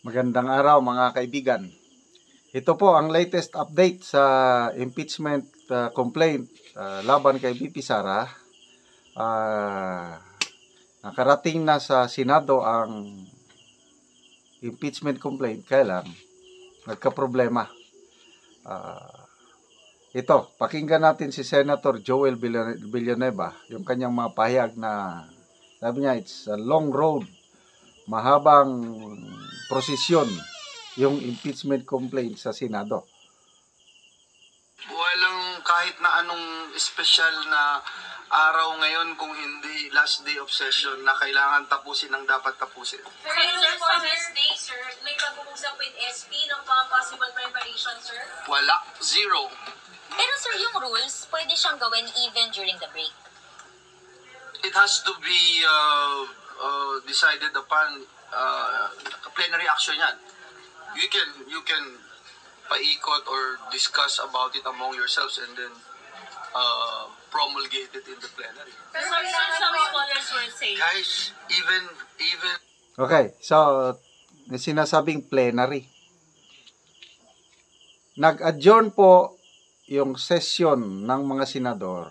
Magandang araw mga kaibigan. Ito po ang latest update sa impeachment complaint laban kay VP Sara. Nakarating na sa Senado ang impeachment complaint, kaya lang nagka-problema. Ito, pakinggan natin si Senator Joel Villanueva, yung kanyang mga pahayag na sabi niya, it's a long road, mahabang prosesyon yung impeachment complaint sa Senado. Walang kahit na anong espesyal na araw ngayon kung hindi last day of session na kailangan tapusin ang dapat tapusin. Sir, for this day, sir, may pag-uusap with SP ng mga possible preparation, sir? Wala. Zero. Pero sir, yung rules, pwede siyang gawin even during the break. It has to be decided upon plenary action yan. You can paikot or discuss about it among yourselves and then promulgate it in the plenary. Sir, some scholars were saying... Guys, even... Okay, so sinasabing plenary. Nag-adjourn po yung session ng mga senador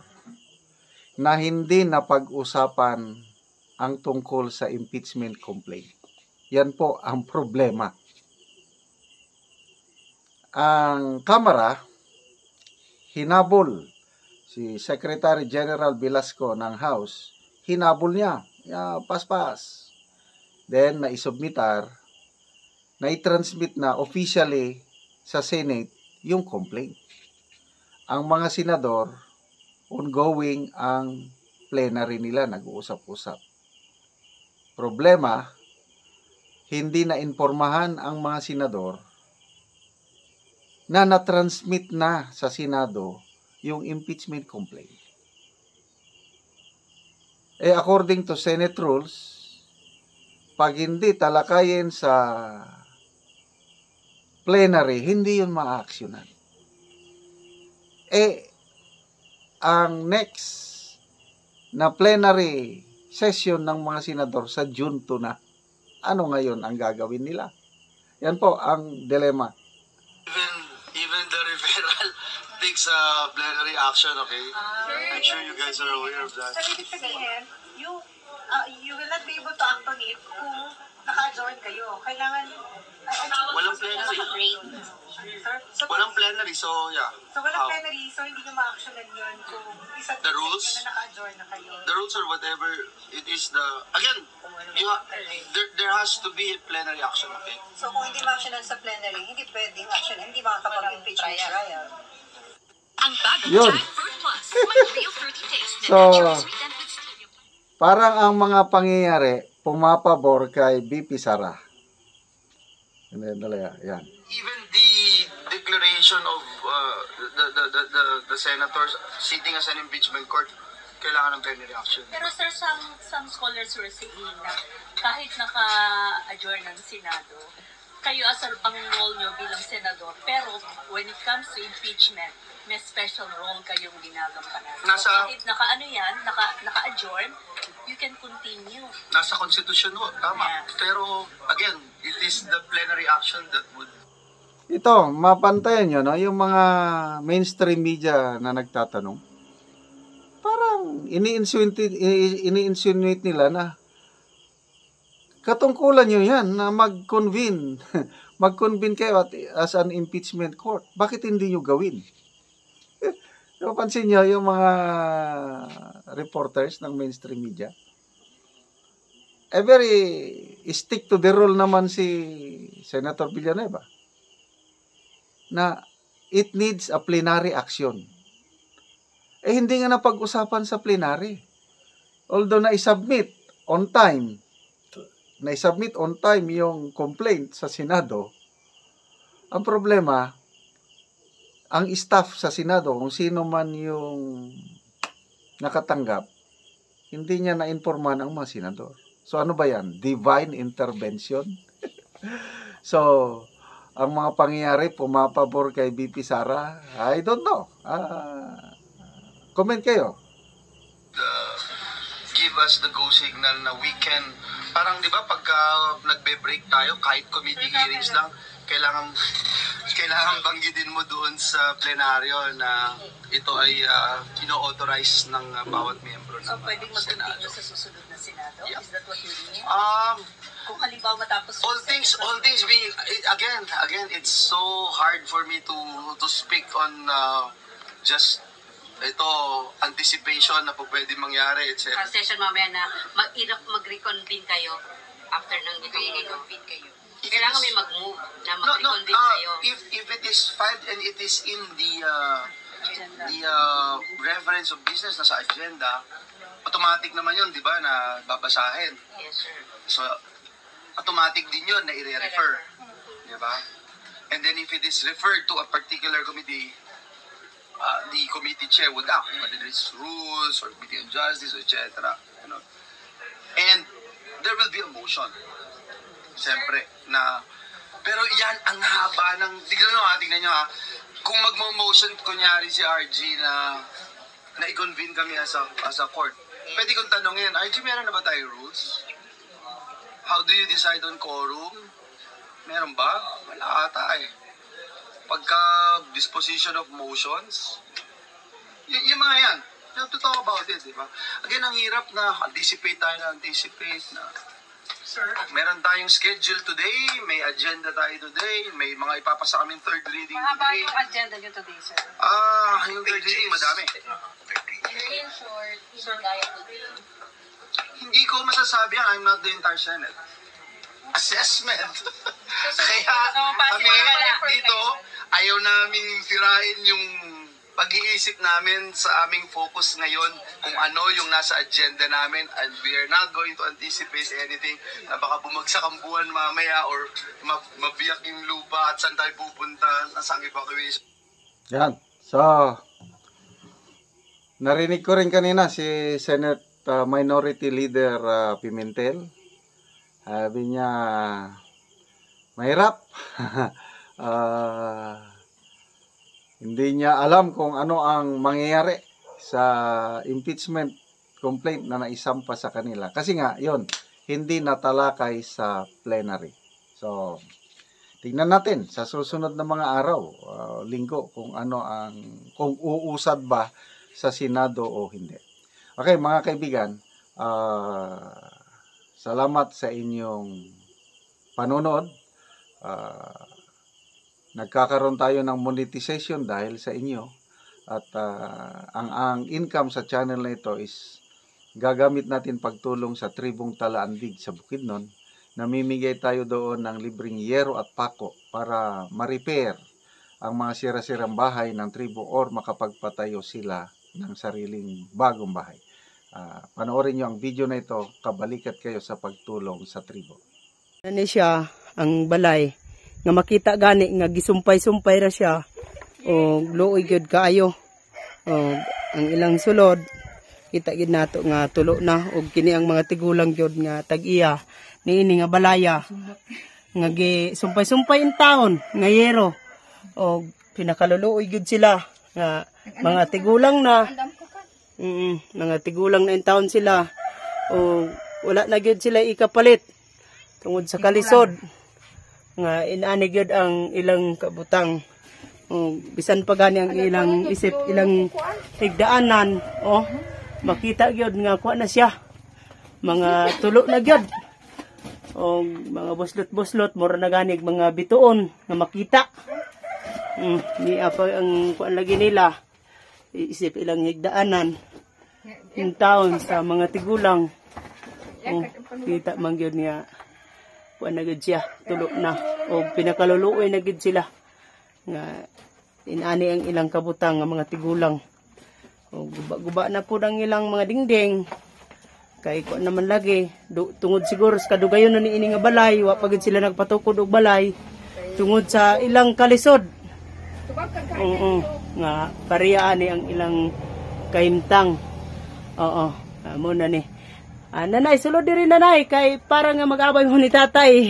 na hindi napag-usapan ang tungkol sa impeachment complaint. Yan po ang problema. Ang Kamara, hinabol si Secretary General Velasco ng House, hinabol niya, paspas. Then, naisubmitar, naitransmit na officially sa Senate yung complaint. Ang mga senador, ongoing ang plenary nila, nag-uusap-usap. Problema, hindi na impormahan ang mga senador na na-transmit na sa Senado yung impeachment complaint. According to Senate rules, pag hindi talakayin sa plenary, hindi yun ma-actionan. Ang next na plenary session ng mga senador sa June 2 na. Ano ngayon ang gagawin nila? Yan po ang dilemma. Even the referral takes a plenary action, okay? I'm sure you guys are aware of that. So, ibig sabihin, you will not be able to act on it kung naka-adjourn kayo. Kailangan... Walang plenary. Sir? So, Walang plenary, so yeah. So, walang plenary, so hindi nyo ma-actionan yun kung isa The rules? na naka-adjourn na kayo. The rules or whatever it is again, there has to be a plenary action, okay? So, kung hindi ma-actionan sa plenary, hindi pwedeng action, hindi makakapag-impeachment trial. Ang bagong Yun. Jackfruit Plus, may real fruity taste na So, naturally sweetened with stevia. parang ang mga pangyayari pumapabor kay VP Sara. Yan. Even the declaration of the senators sitting as an impeachment court, kailangan ng plenary action. Pero sir, some scholars were saying na kahit naka-adjourn ng Senado, kayo as ang role nyo bilang senador, pero when it comes to impeachment, may special role kayong ginagampanan. So, kahit naka-adjourn, you can continue. Nasa constitution mo, tama. Yeah. Pero again, it is the plenary action that would... Ito, mapantayan nyo, no? Yung mga mainstream media na nagtatanong, parang ini-insinuate nila na katungkulan nyo yan na mag-convene. Mag-convene kayo as an impeachment court. Bakit hindi nyo gawin? Napansin nyo yung mga reporters ng mainstream media? Very stick to the rule naman si Senator Villanueva na it needs a plenary action. Hindi nga napag-usapan sa plenary. Although na-submit on time yung complaint sa Senado, ang problema, ang staff sa Senado, kung sino man yung nakatanggap, hindi niya na-informan ang mga senador. So ano ba yan? Divine intervention? So, ang mga pangyayari pumapabor kay VP Sara, I don't know. Comment kayo. Give us the go signal na we can parang di ba pagka nagbe-break tayo, kahit committee hearings lang, kailangan banggitin mo doon sa plenaryo na ito ay ino-authorize ng bawat miyembro So, ng pwedeng Senado. mag-continue sa susunod na Senado? Yeah. Is that what you mean? Kung halimbawa matapos All things being again, it's so hard for me to speak on just ito anticipation na po pwede mangyari, etc. Session mamaya na mag-reconvene kayo after ng i-reconvene kayo. Kailangan may mag-move na mag-reconvene kayo. If it is filed and it is in the reference of business na sa agenda, automatic naman yun, di ba, na babasahin. Yes, sir. So, automatic din yun na i-refer. Di ba? And then if it is referred to a particular committee, the committee chair would act, whether it's rules or committee on justice, etc. You know? And there will be a motion. Siyempre, na, pero yan ang haba ng, tignan nyo ha, kung magmo-motion, kunyari si RG na i-convene kami as a court, pwede kong tanongin, RG, meron na ba tayo rules? How do you decide on quorum? Meron ba? Wala ata eh. Pagka disposition of motions, yung mga yan, you have to talk about it, di ba? Again, ang hirap na anticipate na. Sir, Meron tayong schedule today, may agenda tayo today, may mga ipapasa kaming third reading today. agenda nyo today, sir? Yung third reading, madami. In short, hindi kaya today. Hindi ko masasabi yan, I'm not the entire Senate. Assessment. Kaya kami dito, ayaw namin sirain yung pag-iisip namin sa aming focus ngayon kung ano yung nasa agenda namin, and we are not going to anticipate anything na baka bumagsak ang buwan mamaya or mabiyak yung lupa at saan tayo pupunta, nasang evacuation. Yan. So, narinig ko rin kanina si Senate Minority Leader Pimentel. Sabi niya, mahirap. Hindi niya alam kung ano ang mangyayari sa impeachment complaint na naisampa sa kanila. Kasi nga, yon hindi natalakay sa plenary. So, tingnan natin sa susunod na mga araw, linggo, kung kung uusad ba sa Senado o hindi. Okay, mga kaibigan, salamat sa inyong panonood. Nagkakaroon tayo ng monetization dahil sa inyo. At ang income sa channel na ito is gagamit natin pagtulong sa tribong Talaandig sa Bukidnon. Namimigay tayo doon ng libreng yero at pako para ma-repair ang mga sira-sirang bahay ng tribo or makapagpatayo sila ng sariling bagong bahay. Panoorin nyo ang video na ito, kabalikat kayo sa pagtulong sa tribo. Ano siya, ang balay, nga makita gani, nga gisumpay-sumpay ra siya, o luoy gyud kaayo. O, ang ilang sulod, kita gid nato nga tulo na, o kini ang mga tigulang gyud nga tag-iya, niini nga balaya, nga gisumpay-sumpay in taon, nga yero, o pinakaluluoy gyud sila, nga mga tigulang na, mga tigulang na in taon sila, o wala na gyud sila ikapalit tungod sa kalisod nga inani gyud ang ilang kabutang, bisan pa gani ang ilang isip, ilang higdaanan, makita gyud nga kuha na siya mga tulo na gyud, mga buslot-buslot mura na gani mga bituon nga makita, ni apa ang kuan lagi nila isip ilang higdaanan in taon sa mga tigulang, kita man gyud nga kuan na gid siya tulo na, o pinakaluluoy na gid sila nga inani ang ilang kabutang nga mga tigulang, o guba na po ang ilang mga dingding kay kuan naman lagi tungod siguro sa kadugayon na niini nga balay, wa pa gid sila nagpatukod og balay tungod sa ilang kalisod, nga pareha ni ang ilang kahimtang. Mo na ni nanay, sulod diri nanay, kay para nga mag-abay mo ni tatay.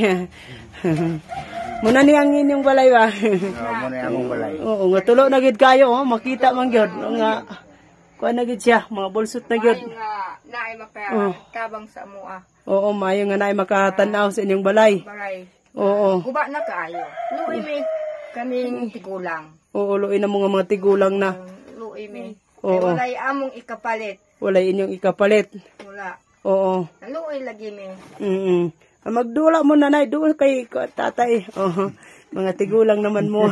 Muna ni ang inyong balay ba? Muna ang balay. Oo, nga tulo na gid kayo, makita man gyud nga kuha na gid siya, mga bulsot na gid. Maayo nga naay makatabang sa mua. Oo, maayo nga naay makatanaw sa inyong balay. Baray. Oo. Guba na kaayo. Luoy mi kaming tigulang. Oo, luoy na mga tigulang na. Luoy mi. Oo. Kay walay among ikapalit. Wala inyong ikapalit. Wala. Oo. Luoy lagi mi. Magdula mo nanay, doon kay tatay. Oo. Mga tigulang naman mo.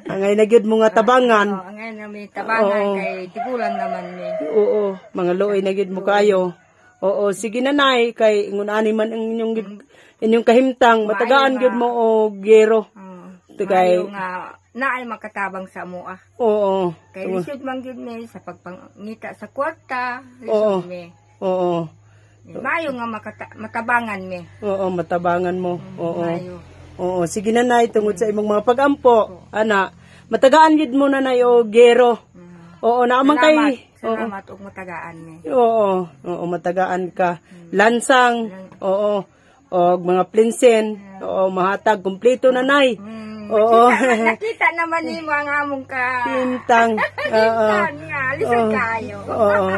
Angay na gyud mo nga tabangan. Oh, angay na mi tabangan Oo. kay tigulang naman mi. Oo, mga luoy na gyud mo kayo. Oo, sige nanay, kay ngunani man ang inyong kahimtang, matagaan gyud mo og gero. Kay Maayo nga naay makatabang sa mua. oo. Kay lisod man gyud mi sa pagpangita sa kwarta, Oo. lisod mi. Oo. Maayo nga matabangan mi. Oo, matabangan mo. Oo. Maayo. Oo, sige nanay, tungod sa imong mga pagampo. Ana, matagaan gyud mo nanay og gero. Oo, naamang kay. Salamat og matagaan mi. Oo, oo, matagaan ka. Lansang, oo, og mga plinsen, oo, mahatag, kumpleto nanay. Oo. Nakita naman ni mo ang among ka. Pintang. Oo. Nga, lisod kayo. Oo.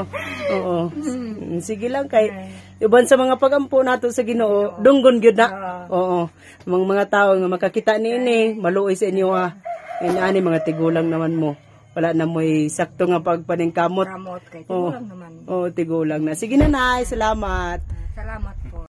Oo. Sige lang kay uban sa mga pagampo nato sa Ginoo, dunggon gyud na. Oo. Mga tao nga makakita niini, maluoy sa inyo ha. Ani mga tigulang naman mo. Wala na mo'y sakto nga pagpaningkamot. Kamot kay tigulang naman. Oo, tigulang na. Sige nanay, salamat. Salamat po.